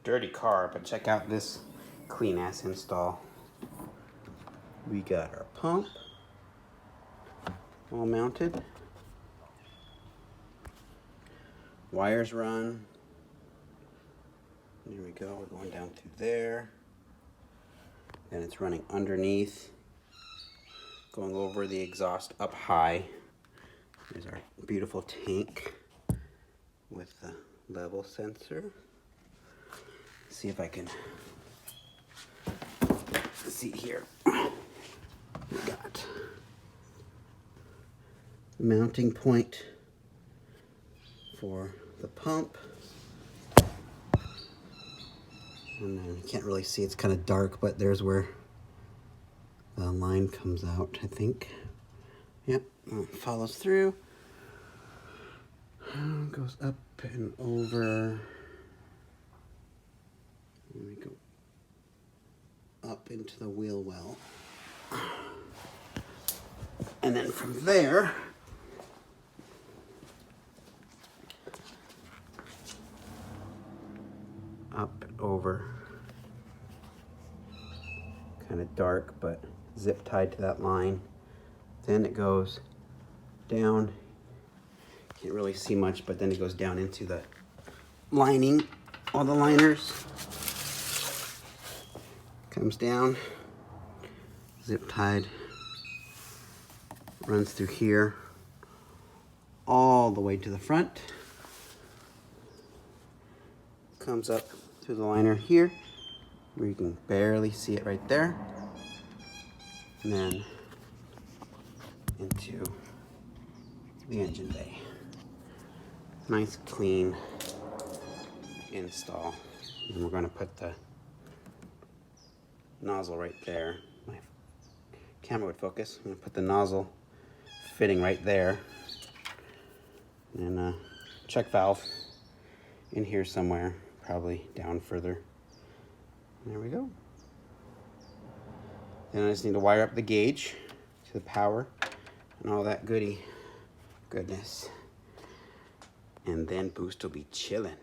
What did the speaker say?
dirty car, but check out this clean ass install. We got our pump all mounted. Wires run. There we go, we're going down through there. And it's running underneath, going over the exhaust up high. There's our beautiful tank with the level sensor. Let's see if I can see here. We got mounting point for the pump. And then you can't really see, it's kind of dark, but there's where the line comes out, I think. Yep, it follows through. Goes up and over. There we go. Up into the wheel well. And then from there, up and over. Kind of dark, but zip tied to that line. Then it goes down. Can't really see much, but then it goes down into the lining, all the liners. Comes down, zip tied, runs through here, all the way to the front. Comes up through the liner here, where you can barely see it right there. And then into the engine bay. Nice clean install. And we're going to put the nozzle right there. My camera would focus. I'm going to put the nozzle fitting right there. And a check valve in here somewhere, probably down further. There we go. Then I just need to wire up the gauge to the power and all that goodness. And then Boost will be chilling.